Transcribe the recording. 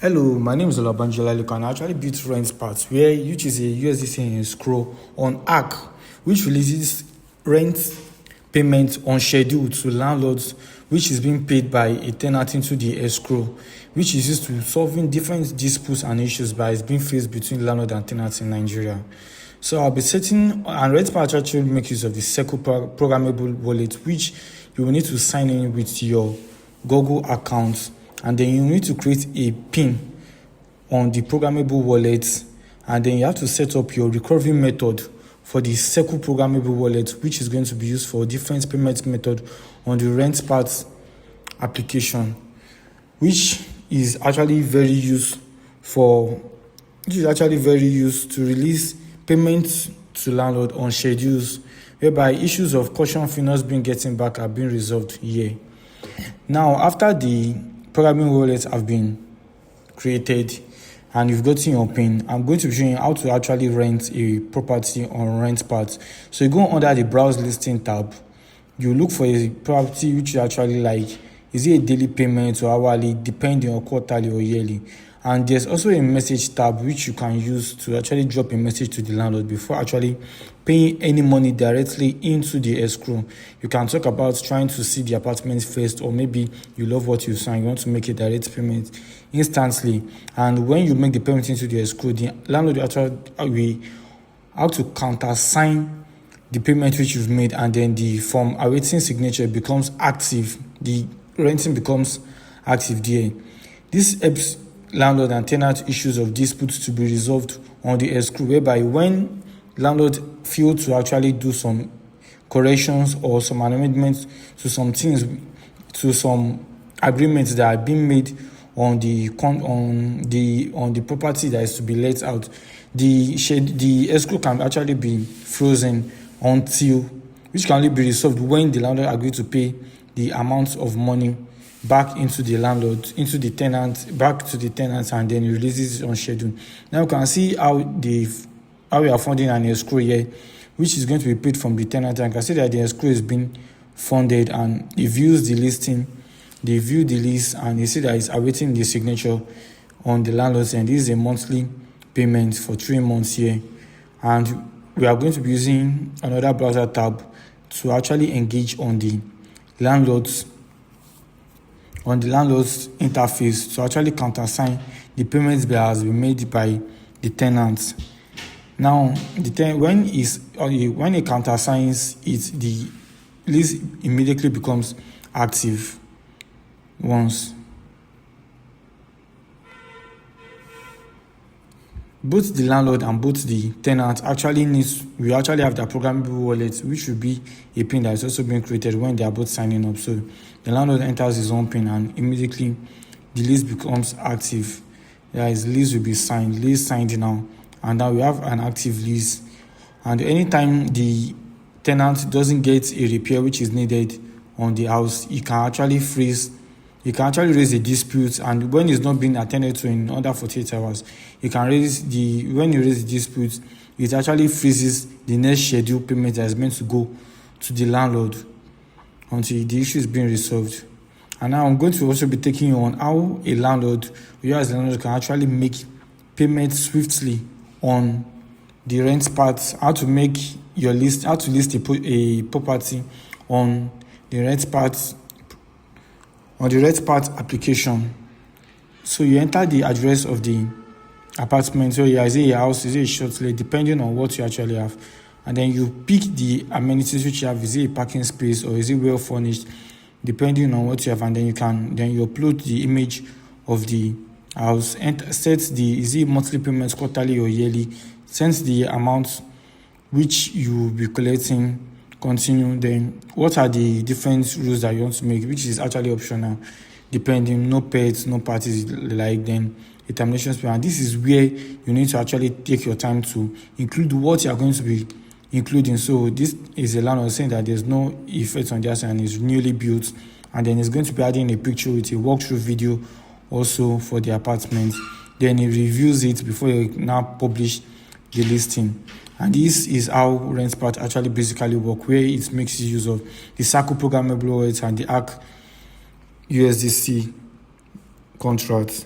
Hello, my name is Olabanjola. You can actually build RentPact, which is a USDC escrow on ARC, which releases rent payment on schedule to landlords, which is being paid by a tenant into the escrow, which is used to solving different disputes and issues that is being faced between landlord and tenants in Nigeria. So I'll be setting, and RentPact actually make use of the Circle programmable wallet, which you will need to sign in with your Google account, and then you need to create a PIN on the programmable wallet, and then you have to set up your recovery method for the Circle programmable wallet, which is going to be used for different payment method on the RentPact application, which is actually very used to release payments to landlord on schedules, whereby issues of caution fee not being getting back are being resolved here. Now, after the programming wallets have been created and you've gotten your PIN, I'm going to be showing you how to actually rent a property on RentPact. So you go under the browse listing tab, you look for a property which you actually like. Is it a daily payment or hourly, depending on quarterly or yearly? And there's also a message tab which you can use to actually drop a message to the landlord before actually paying any money directly into the escrow. You can talk about trying to see the apartment first, or maybe you love what you saw and you want to make a direct payment instantly. And when you make the payment into the escrow, the landlord actually how to countersign the payment which you've made, and then the form awaiting signature becomes active. The renting becomes active there. This helps landlord and tenant issues of disputes to be resolved on the escrow, whereby when landlord fail to actually do some corrections or some amendments to some things, to some agreements that are being made on the property that is to be let out, the escrow can actually be frozen until, which can only be resolved when the landlord agree to pay the amount of money back into the landlord, back to the tenants, and then releases it on schedule. Now you can see how we are funding an escrow here, which is going to be paid from the tenant. And you can see that the escrow is being funded, and it views the listing, they view the lease, and you see that it's awaiting the signature on the landlord's end. This is a monthly payment for 3 months here. And we are going to be using another browser tab to actually engage on the landlord's interface to actually countersign the payments that has been made by the tenants. Now, when it countersigns it, the lease immediately becomes active once. Both the landlord and both the tenant we actually have their programmable wallet, which will be a PIN that is also being created when they are both signing up. So the landlord enters his own PIN and immediately the lease becomes active. Lease will be signed. Lease signed now. And now we have an active lease. And anytime the tenant doesn't get a repair which is needed on the house, he can actually raise a dispute, and when it's not being attended to in under 48 hours, when you raise the dispute, it actually freezes the next scheduled payment that is meant to go to the landlord until the issue is being resolved. And now I'm going to also be taking you on how you as a landlord can actually make payments swiftly on the RentPact, how to list a property on the RentPact application. So you enter the address of the apartment. So is it a house, is it a short stay, depending on what you actually have. And then you pick the amenities which you have. Is it a parking space or is it well furnished, depending on what you have. And then you upload the image of the house and is it monthly payments, quarterly or yearly, send the amount which you will be collecting. Continue. Then what are the different rules that you want to make, which is actually optional, depending, no pets, no parties, like then a termination period. And this is where you need to actually take your time to include what you are going to be including. So this is a landlord saying that there's no effect on their side and it's newly built, and then it's going to be adding a picture with a walkthrough video also for the apartment. Then he reviews it before you now publish the listing. And this is how RentPact actually basically work, where it makes use of the Circle programmable wallet and the ARC USDC contract.